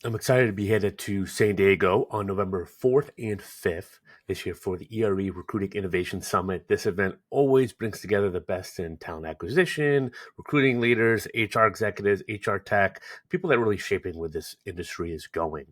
I'm excited to be headed to San Diego on November 4th and 5th this year for the ERE Recruiting Innovation Summit. This event always brings together the best in talent acquisition, recruiting leaders, HR executives, HR tech, people that are really shaping where this industry is going.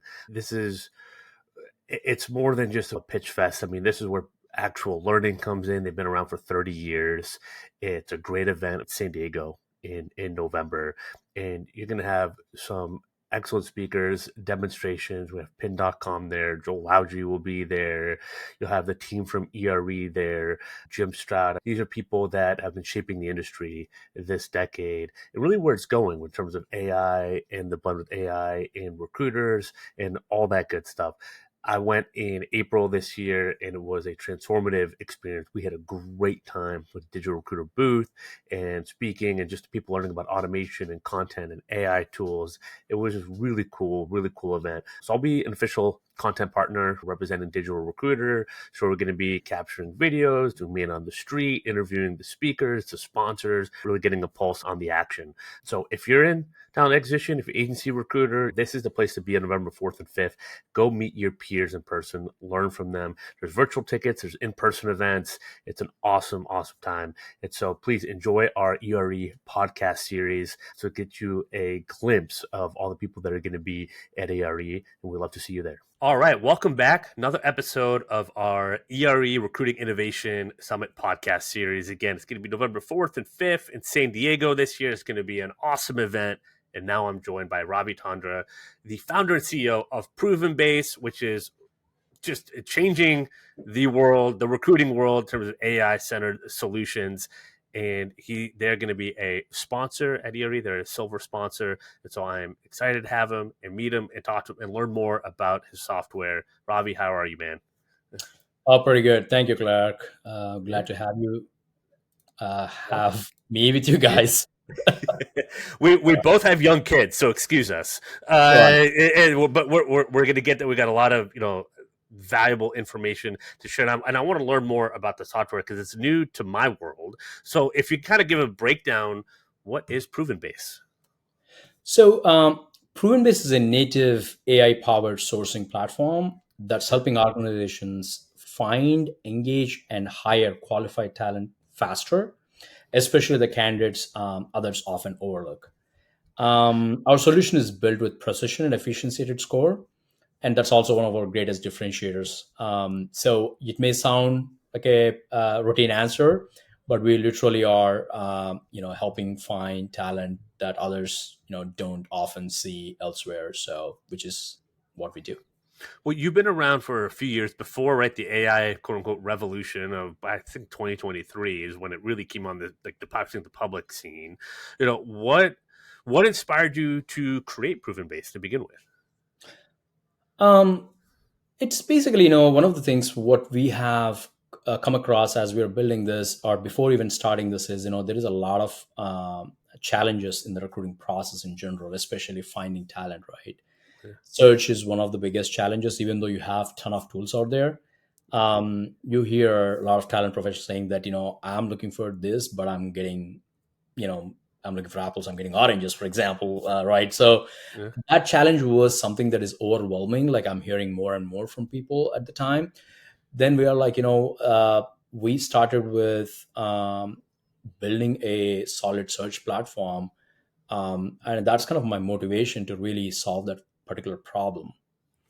It's more than just a pitch fest. I mean, this is where actual learning comes in. They've been around for 30 years. It's a great event in San Diego in November. And you're going to have some excellent speakers, demonstrations. We have pin.com there. Joel Loudry will be there. You'll have the team from ERE there, Jim Stroud. These are people that have been shaping the industry this decade and really where it's going in terms of AI and the blend with AI and recruiters and all that good stuff. I went in April this year and it was a transformative experience. We had a great time with Digital Recruiter booth and speaking and just people learning about automation and content and AI tools. It was just really cool event. So I'll be an official content partner representing Digital Recruiter. So we're going to be capturing videos, doing man on the street, interviewing the speakers, the sponsors, really getting a pulse on the action. So if you're in talent acquisition, if you're agency recruiter, this is the place to be on November 4th and 5th. Go meet your peers in person, learn from them. There's virtual tickets, there's in-person events. It's an awesome time. And so please enjoy our ERE podcast series so it gets you a glimpse of all the people that are going to be at ERE, and we'd love to see you there. All right, welcome back. Another episode of our ERE Recruiting Innovation Summit podcast series. Again, it's going to be November 4th and 5th in San Diego this year. It's going to be an awesome event. And now I'm joined by Ravi Tandra, the founder and CEO of ProvenBase, which is just changing the world, the recruiting world in terms of AI-centered solutions. And they're going to be a sponsor at ERE. They're a silver sponsor. And so I'm excited to have him and meet him and talk to him and learn more about his software. Ravi, how are you, man? Oh, pretty good. Thank you, Clark. Glad to have you. Have me with you guys. we both have young kids, so excuse us. Right. But we're going to get that. We got a lot of valuable information to share, and I want to learn more about the software because it's new to my world. So if you kind of give a breakdown, what is ProvenBase? So, ProvenBase is a native AI-powered sourcing platform that's helping organizations find, engage, and hire qualified talent faster, especially the candidates others often overlook. Our solution is built with precision and efficiency at its core, and that's also one of our greatest differentiators. So it may sound like a routine answer, but we literally are, helping find talent that others, don't often see elsewhere. So, which is what we do. Well, you've been around for a few years before, right? The AI quote unquote revolution of I think 2023 is when it really came on the public scene. What inspired you to create ProvenBase to begin with? Um, it's basically, one of the things what we have come across as we are building this, or before even starting this, is there is a lot of challenges in the recruiting process in general, especially finding talent. Right, Yeah. search is one of the biggest challenges. Even though you have ton of tools out there, you hear a lot of talent professionals saying that I'm looking for this, but I'm getting you know I'm looking for apples, I'm getting oranges, for example, right? So Yeah. that challenge was something that is overwhelming. Like, I'm hearing more and more from people at the time. Then we are like, we started with building a solid search platform, and that's kind of my motivation to really solve that particular problem.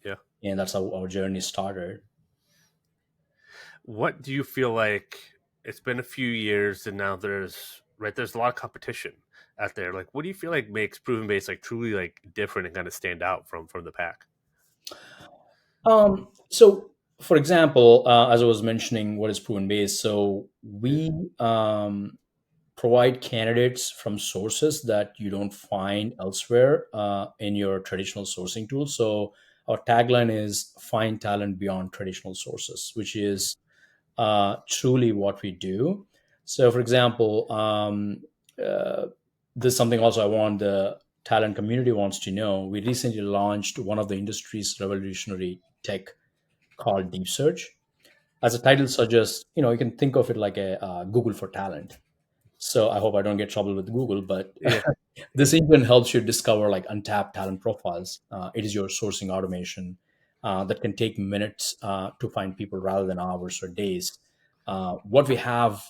Yeah. And that's how our journey started. What do you feel like? It's been a few years, and now there's a lot of competition out there. Like, what do you feel like makes ProvenBase like truly like different and kind of stand out from the pack? So, for example, as I was mentioning, what is proven base? So Yeah. we provide candidates from sources that you don't find elsewhere in your traditional sourcing tools. So our tagline is "Find talent beyond traditional sources," which is truly what we do. So, for example, uh, this is something also I want the talent community wants to know. We recently launched one of the industry's revolutionary tech called Deep Search. As the title suggests, you can think of it like a Google for talent. So I hope I don't get trouble with Google, but Yeah. This engine helps you discover like untapped talent profiles. It is your sourcing automation that can take minutes to find people rather than hours or days. What we have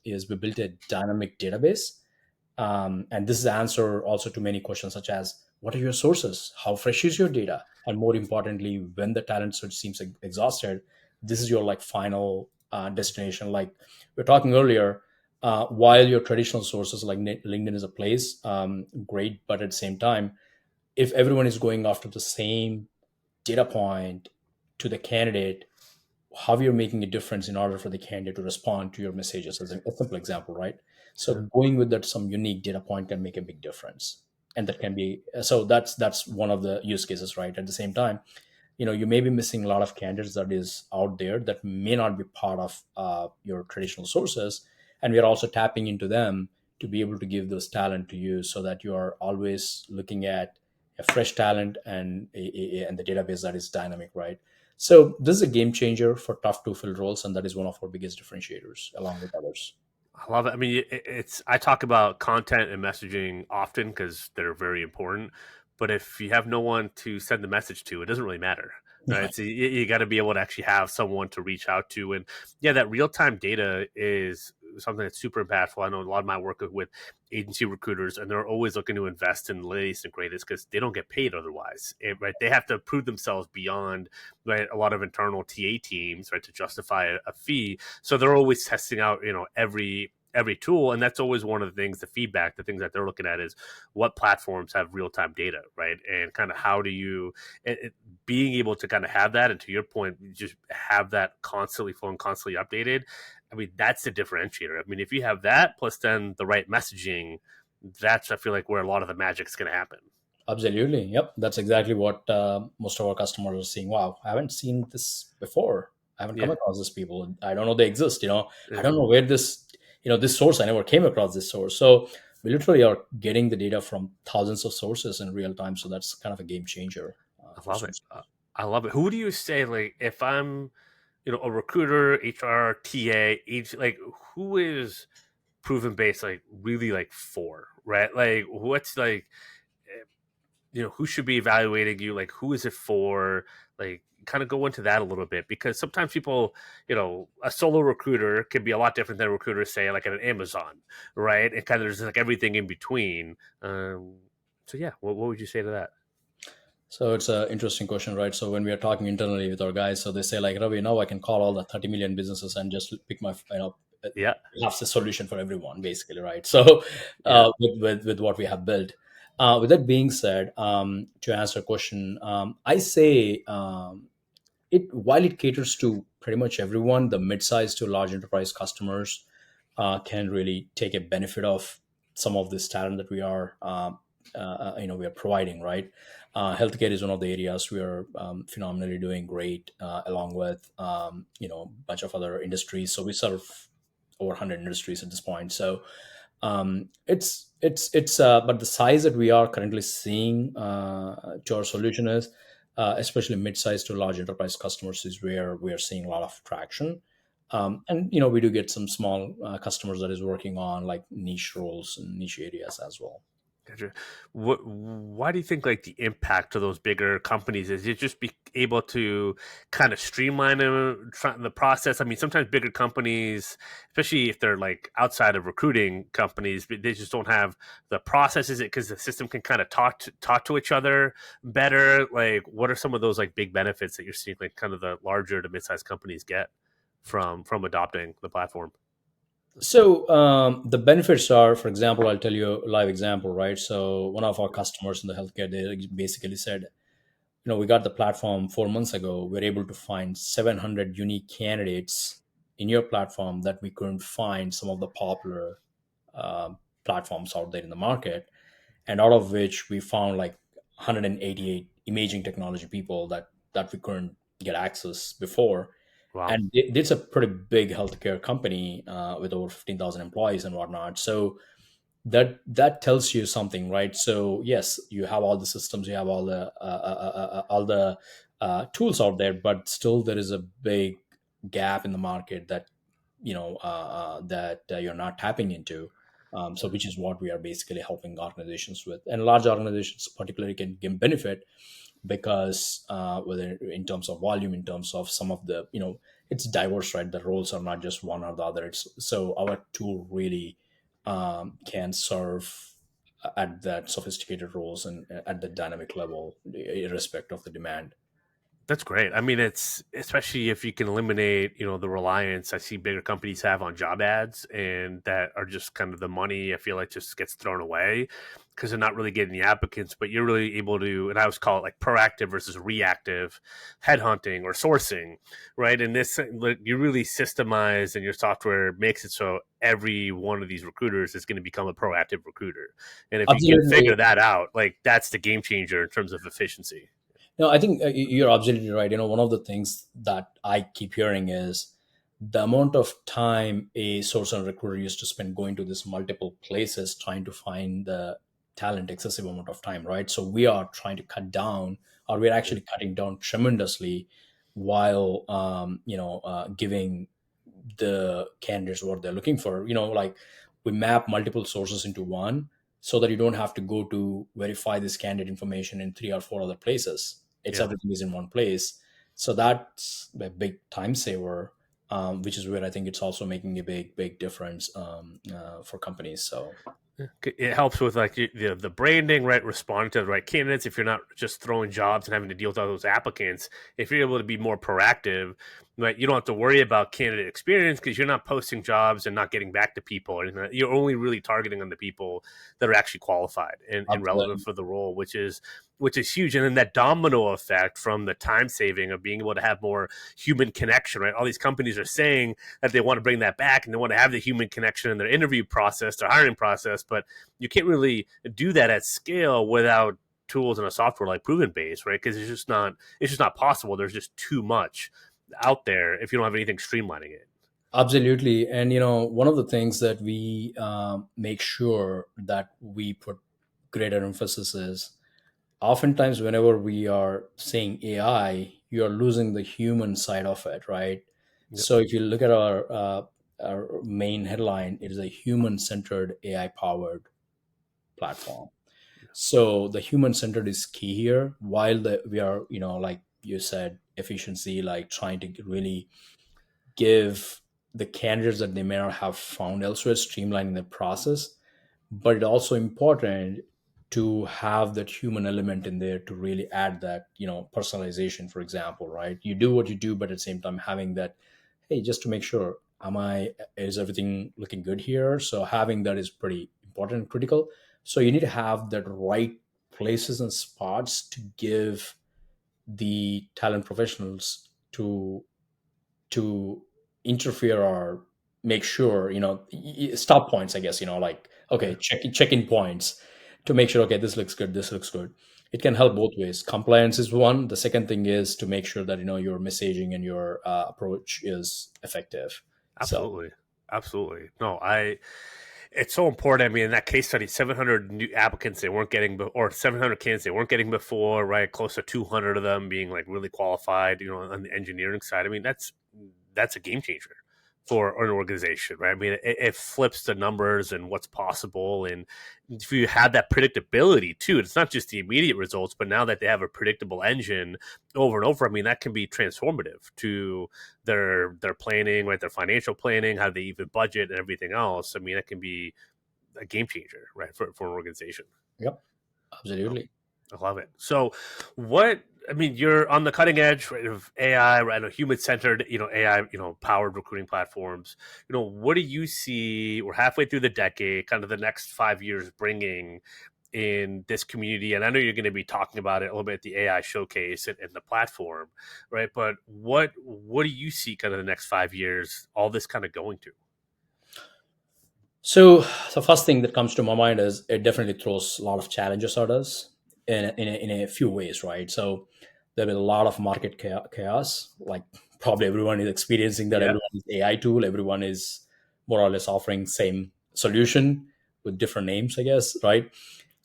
is we built a dynamic database, and this is the answer also to many questions such as what are your sources, how fresh is your data, and more importantly, when the talent search seems exhausted, this is your like final destination. Like we are talking earlier, while your traditional sources like LinkedIn is a place, great, but at the same time, if everyone is going after the same data point to the candidate, how you're making a difference in order for the candidate to respond to your messages as a simple example, right? So Yeah. going with that some unique data point can make a big difference, and that can be so that's one of the use cases, right? At the same time, you may be missing a lot of candidates that is out there that may not be part of your traditional sources, and we are also tapping into them to be able to give those talent to you so that you are always looking at a fresh talent and the database that is dynamic, right? So this is a game changer for tough to fill roles, and that is one of our biggest differentiators along with others. I love it. I mean, it's I talk about content and messaging often because they're very important. But if you have no one to send the message to, it doesn't really matter, right? So you got to be able to actually have someone to reach out to, and yeah, that real time data is something that's super impactful. I know a lot of my work with agency recruiters, and they're always looking to invest in the latest and greatest because they don't get paid otherwise, right? They have to prove themselves beyond right a lot of internal TA teams, right, to justify a fee. So they're always testing out, every tool, and that's always one of the things, the feedback, the things that they're looking at is what platforms have real-time data, right? And kind of how do you being able to kind of have that, and to your point, just have that constantly flowing, constantly updated. I mean, that's the differentiator. I mean, if you have that plus then the right messaging, that's, I feel like, where a lot of the magic's going to happen. Absolutely. Yep. That's exactly what most of our customers are seeing. Wow, I haven't seen this before. I haven't come Yeah, across these people. I don't know they exist. I yeah. don't know where this source, I never came across this source. So we literally are getting the data from thousands of sources in real time. So that's kind of a game changer I for love it. source. I love it. Who do you say, like, if I'm, a recruiter, HR, TA, each, like, who is proven base, like, really, like, for, right? Like, what's like, who should be evaluating you? Like, who is it for? Like, kind of go into that a little bit, because sometimes people, a solo recruiter can be a lot different than a recruiter, say, like at an Amazon, right? And kind of there's like everything in between. So yeah, what would you say to that? So it's an interesting question, right? So when we are talking internally with our guys, so they say like, Ravi, now I can call all the 30 million businesses and just pick my, Yeah, have the solution for everyone, basically, right? So yeah, with what we have built. With that being said, to answer a question, I say it while it caters to pretty much everyone, the mid-sized to large enterprise customers can really take a benefit of some of this talent that we are providing, right? Healthcare is one of the areas we are phenomenally doing great, along with a bunch of other industries. So we serve over 100 industries at this point. So but the size that we are currently seeing to our solution is especially mid-sized to large enterprise customers is where we are seeing a lot of traction. And we do get some small customers that is working on like niche roles and niche areas as well. gotcha. Why do you think, like, the impact to those bigger companies is it just be able to kind of streamline the process? I mean, sometimes bigger companies, especially if they're like outside of recruiting companies, they just don't have the process. Is it because the system can kind of talk to each other better? Like, what are some of those like big benefits that you're seeing, like kind of the larger to mid-sized companies get from adopting the platform? So the benefits are, for example, I'll tell you a live example, right? So one of our customers in the healthcare, they basically said, we got the platform 4 months ago. We're able to find 700 unique candidates in your platform that we couldn't find some of the popular platforms out there in the market, and out of which we found like 188 imaging technology people that we couldn't get access before. Wow. And it's a pretty big healthcare company with over 15,000 employees and whatnot. So that tells you something, right? So yes, you have all the systems, you have all the tools out there, but still there is a big gap in the market that you're not tapping into. So which is what we are basically helping organizations with, and large organizations particularly can benefit because whether in terms of volume, in terms of some of the, it's diverse, right? The roles are not just one or the other. It's so our tool really can serve at that sophisticated roles and at the dynamic level, irrespective of the demand. That's great. I mean, it's especially if you can eliminate, the reliance I see bigger companies have on job ads, and that are just kind of the money I feel like just gets thrown away because they're not really getting the applicants. But you're really able to, and I always call it like proactive versus reactive headhunting or sourcing, right? And this, like, you really systemize, and your software makes it so every one of these recruiters is going to become a proactive recruiter. And if you can Absolutely. figure that out, like that's the game changer in terms of efficiency. No, I think you're absolutely right. One of the things that I keep hearing is the amount of time a source and recruiter used to spend going to this multiple places trying to find the talent, excessive amount of time, right? So we are trying to cut down, or we're actually cutting down tremendously, while giving the candidates what they're looking for. Like we map multiple sources into one, so that you don't have to go to verify this candidate information in three or four other places. It's Yeah. everything is in one place. So that's a big time saver, which is where I think it's also making a big difference for companies. So It helps with like the branding, right? Responding to the right candidates. If you're not just throwing jobs and having to deal with all those applicants, if you're able to be more proactive, right, you don't have to worry about candidate experience because you're not posting jobs and not getting back to people. Or anything. You're only really targeting on the people that are actually qualified and relevant absolutely. for the role, which is huge. And then that domino effect from the time saving of being able to have more human connection, right? All these companies are saying that they want to bring that back and they want to have the human connection in their interview process, their hiring process, but you can't really do that at scale without tools and a software like ProvenBase, right? Because it's just not possible. There's just too much out there if you don't have anything streamlining it. Absolutely. And one of the things that we make sure that we put greater emphasis is, oftentimes whenever we are saying AI, you are losing the human side of it, right? Yep. So if you look at our main headline, it is a human-centered AI-powered platform. So the human-centered is key here. While we are, like you said, efficiency, like trying to really give the candidates that they may not have found elsewhere, streamlining the process, but it's also important to have that human element in there to really add that personalization, for example, right? You do what you do, but at the same time having that, hey, just to make sure, is everything looking good here? So having that is pretty important and critical. So you need to have that right places and spots to give the talent professionals to interfere or make sure, stop points, I guess, like, Yeah. okay, check-in points to make sure, okay, this looks good, this looks good. It can help both ways. Compliance is one. The second thing is to make sure that your messaging and your approach is effective. So Absolutely. Absolutely. No, it's so important. I mean, in that case study, 700 new applicants they weren't getting, or 700 candidates they weren't getting before, right? Close to 200 of them being like really qualified, on the engineering side. I mean, that's a game changer for an organization, right? I mean, it flips the numbers and what's possible. And if you have that predictability too, it's not just the immediate results, but now that they have a predictable engine over and over, I mean, that can be transformative to their planning, right? Their financial planning, how they even budget and everything else. I mean, that can be a game changer, right, for an organization. yep, No, absolutely. I love it. So, what I mean, you're on the cutting edge, right, of AI, right? Human centered, AI, powered recruiting platforms. What do you see? We're halfway through the decade, kind of the next 5 years bringing in this community. And I know you're going to be talking about it a little bit at the AI showcase and the platform, right? But what do you see kind of the next 5 years, all this kind of going to? So the first thing that comes to my mind is it definitely throws a lot of challenges at us in a few ways, right? So there'll be a lot of market chaos. Like probably everyone is experiencing that. Yeah, Everyone is AI tool. Everyone is more or less offering same solution with different names, I guess, right?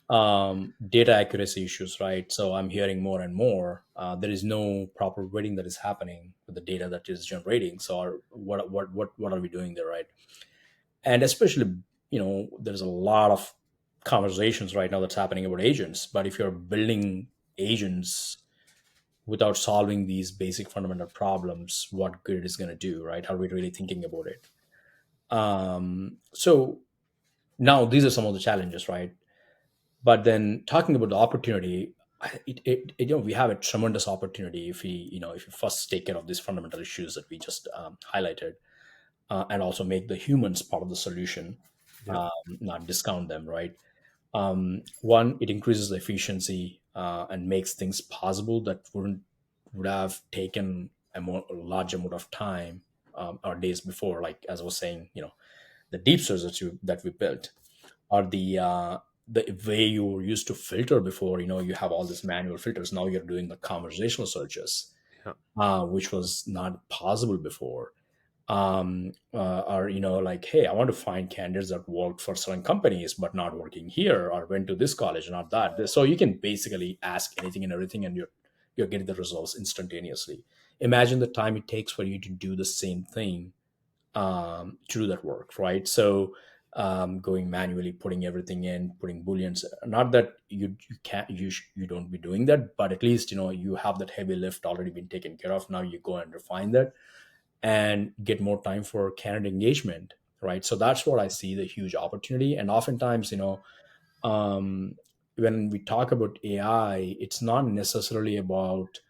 Data accuracy issues, right? So I'm hearing more and more. There is no proper weighting that is happening with the data that is generating. So what are we doing there, right? And especially there's a lot of conversations right now that's happening about agents. But if you're building agents without solving these basic fundamental problems, what good is going to do, right? Are we really thinking about it? So now these are some of the challenges, right? But then talking about the opportunity, we have a tremendous opportunity if we first take care of these fundamental issues that we just highlighted, and also make the humans part of the solution, Yeah. not discount them, right? One, it increases the efficiency and makes things possible that would have taken a large amount of time, or days before. Like as I was saying, the deep search that we built, or the way you were used to filter before. You have all these manual filters. Now you're doing the conversational searches, Yeah. which was not possible before. Or like, hey, I want to find candidates that worked for certain companies but not working here, or went to this college, not that. So you can basically ask anything and everything, and you're getting the results instantaneously. Imagine the time it takes for you to do the same thing, to do that work, right? So going manually, putting everything in, putting booleans. Not that you can't, you don't be doing that, but at least you have that heavy lift already been taken care of. Now you go and refine that and get more time for candidate engagement, right? So that's what I see the huge opportunity. And oftentimes, um, when we talk about AI, it's not necessarily about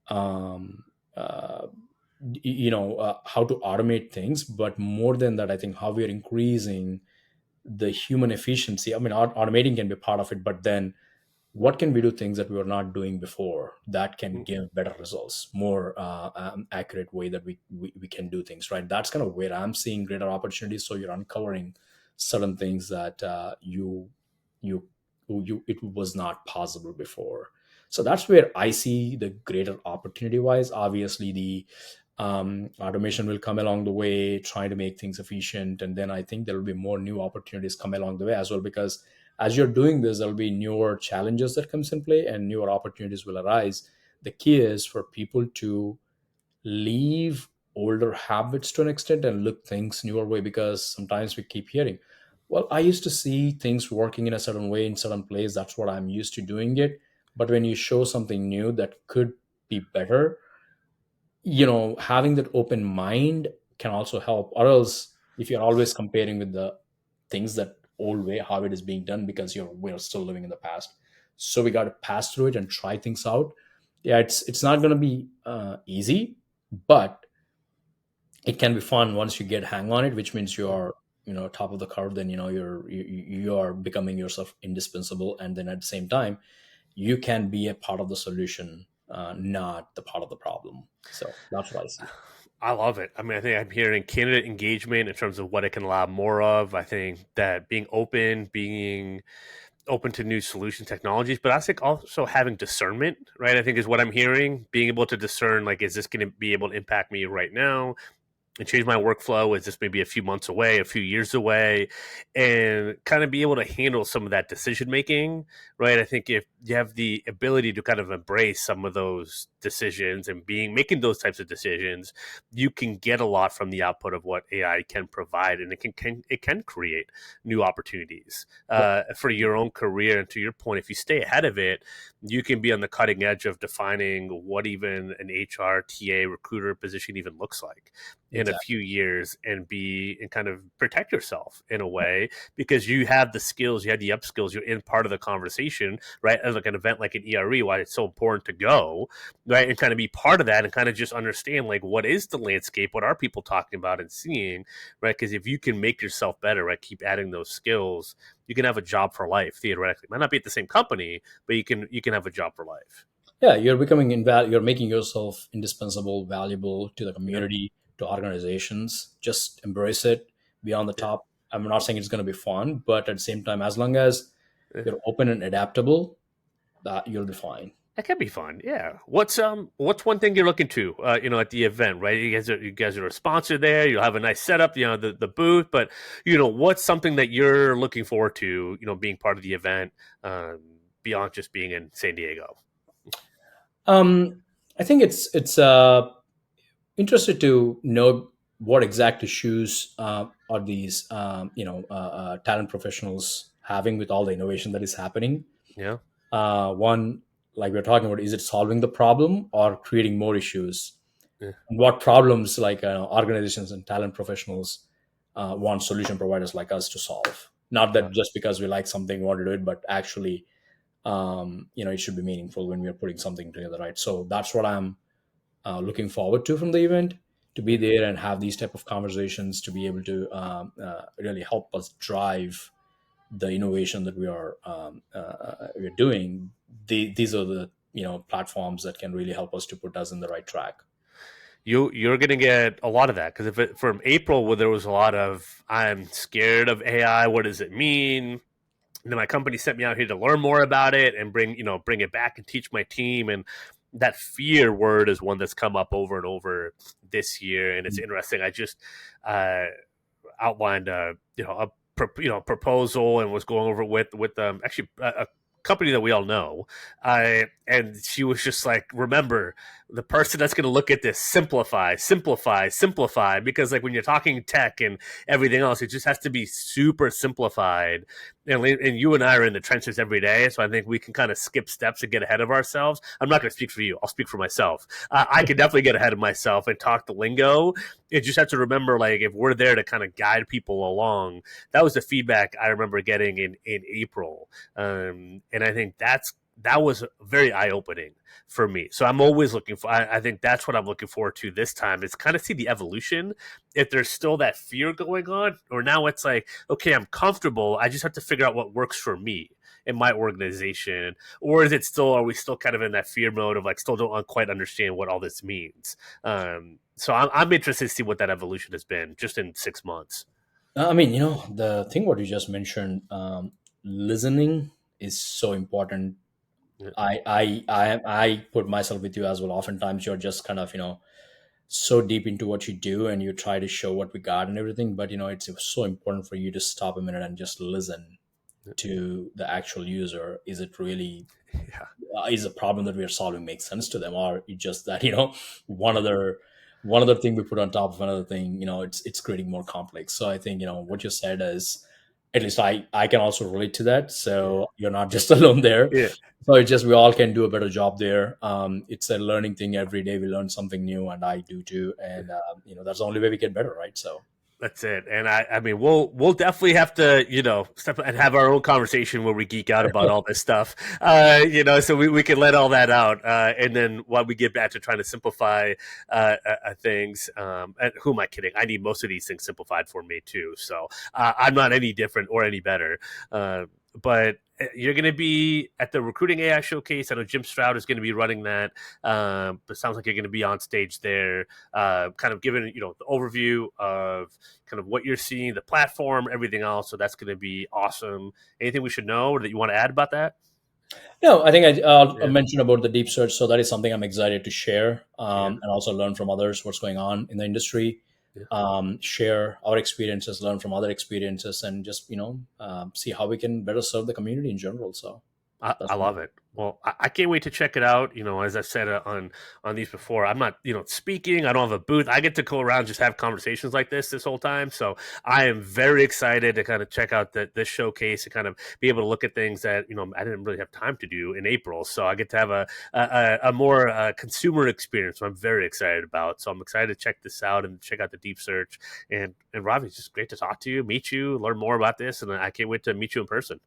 um, uh, how to automate things, but more than that, I think how we are increasing the human efficiency. I mean, automating can be part of it, but then what can we do things that we were not doing before that can Mm. give better results, more accurate way that we can do things, right? That's kind of where I'm seeing greater opportunities. So you're uncovering certain things that you it was not possible before. So that's where I see the greater opportunity wise. Obviously the automation will come along the way, trying to make things efficient, and then I think there will be more new opportunities come along the way as well, because as you're doing this, there'll be newer challenges that comes in play and newer opportunities will arise. The key is for people to leave older habits to an extent and look things newer way, because sometimes we keep hearing, well, I used to see things working in a certain way in certain place, that's what I'm used to doing it. But when you show something new that could be better, having that open mind can also help. Or else if you're always comparing with the things that old way how it is being done, because we're still living in the past, so we got to pass through it and try things out. Yeah, it's not going to be easy, but it can be fun once you get hang on it, which means you're top of the curve. Then you are becoming yourself indispensable, and then at the same time you can be a part of the solution, not the part of the problem. So that's what I see. I love it. I mean, I think I'm hearing candidate engagement in terms of what it can allow more of. I think that being open to new solution technologies, but I think also having discernment, right? I think is what I'm hearing. Being able to discern, like, is this going to be able to impact me right now? And change my workflow? Is this maybe a few months away, a few years away, and kind of be able to handle some of that decision making, right? I think if you have the ability to kind of embrace some of those decisions and making those types of decisions, you can get a lot from the output of what AI can provide, and it can create new opportunities Yeah, for your own career. And to your point, if you stay ahead of it, you can be on the cutting edge of defining what even an HR, TA, recruiter position even looks like in a exactly. few years, and kind of protect yourself in a way, because you have the skills, you have the upskills, you're in part of the conversation, right? As like an event like an ERE, why it's so important to go, right? And kind of be part of that and kind of just understand, like, what is the landscape? What are people talking about and seeing, right? Because if you can make yourself better, right, keep adding those skills, you can have a job for life theoretically. Might not be at the same company, but you can have a job for life. Yeah, you're making yourself indispensable, valuable to the Yeah, community, to organizations. Just embrace it, be on the yeah. top. I'm not saying it's going to be fun, but at the same time, as long as Yeah. you're open and adaptable, that you'll be fine. That can be fun. Yeah. What's one thing you're looking to at the event, right? You guys are a sponsor there. You'll have a nice setup, the booth, but what's something that you're looking forward to, being part of the event, um, beyond just being in San Diego? I think it's interested to know what exact issues are these talent professionals having with all the innovation that is happening. Yeah. One, like we're talking about, is it solving the problem or creating more issues? Yeah. And what problems like organizations and talent professionals want solution providers like us to solve? Not Yeah. that just because we like something we want to do it, but actually it should be meaningful when we are putting something together, right? So that's what I'm looking forward to from the event, to be Yeah. there and have these type of conversations, to be able to really help us drive the innovation that we're doing. These are the platforms that can really help us to put us in the right track. You're going to get a lot of that because if from April, where there was a lot of I'm scared of AI, what does it mean? And then my company sent me out here to learn more about it and bring it back and teach my team. And that fear word is one that's come up over and over this year, and it's interesting. I just uh, outlined a proposal and was going over it with actually a company that we all know, and she was just like, remember, the person that's going to look at this, simplify, simplify, simplify, because like when you're talking tech and everything else, it just has to be super simplified. And you and I are in the trenches every day, so I think we can kind of skip steps and get ahead of ourselves. I'm not going to speak for you, I'll speak for myself. I can definitely get ahead of myself and talk the lingo. You just have to remember, like, if we're there to kind of guide people along. That was the feedback I remember getting in April, and I think that was very eye opening for me. So I'm always looking for. I think that's what I'm looking forward to this time. Is kind of see the evolution. If there's still that fear going on, or now it's like, okay, I'm comfortable. I just have to figure out what works for me in my organization, or is it still? Are we still kind of in that fear mode of like still don't quite understand what all this means? So I'm interested to see what that evolution has been just in 6 months. I mean, the thing what you just mentioned, listening is so important. Yeah, I put myself with you as well. Oftentimes, you're just kind of so deep into what you do, and you try to show what we got and everything. But it's so important for you to stop a minute and just listen yeah, to the actual user. Is it really yeah, is the problem that we are solving make sense to them, or it just that one yeah. other one other thing we put on top of another thing, it's creating more complex. So I think what you said is, at least I can also relate to that. Yeah. So you're not just alone there. Yeah. So it's just we all can do a better job there. It's a learning thing. Every day we learn something new, and I do too. And that's the only way we get better, right? So That's it. And I mean, we'll definitely have to, step and have our own conversation where we geek out about all this stuff, so we can let all that out. And then while we get back to trying to simplify things, and who am I kidding? I need most of these things simplified for me too. So I'm not any different or any better. But you're going to be at the Recruiting AI Showcase. I know Jim Stroud is going to be running that. But it sounds like you're going to be on stage there, kind of giving the overview of kind of what you're seeing, the platform, everything else. So that's going to be awesome. Anything we should know or that you want to add about that? no, I think I'll Yeah, mention about the deep search. So that is something I'm excited to share, yeah, and also learn from others what's going on in the industry. yeah. Share our experiences, learn from other experiences, and just see how we can better serve the community in general. So I that's love it. Well, I can't wait to check it out. As I've said on these before, I'm not speaking. I don't have a booth. I get to go around just have conversations like this whole time. So I am very excited to kind of check out this showcase and kind of be able to look at things that I didn't really have time to do in April. So I get to have a more consumer experience. I'm very excited about. So I'm excited to check this out and check out the deep search. And Ravi, it's just great to talk to you, meet you, learn more about this, and I can't wait to meet you in person.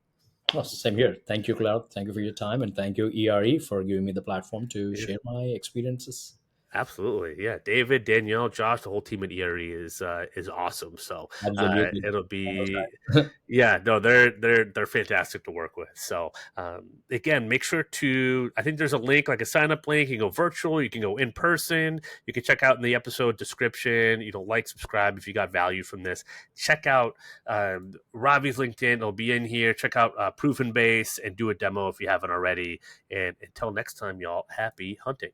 well, same here. Thank you, Cloud. Thank you for your time, and thank you, ERE, for giving me the platform to Yeah. share my experiences. Absolutely, yeah. David, Danielle, Josh, the whole team at ERE is awesome. So Absolutely. it'll One more be, time. yeah. No, they're fantastic to work with. So again, make sure to. I think there's a link, like a sign up link. You can go virtual, you can go in person. You can check out in the episode description. Like, subscribe if you got value from this. Check out Ravi's LinkedIn. It'll be in here. Check out ProvenBase and do a demo if you haven't already. And until next time, y'all, happy hunting.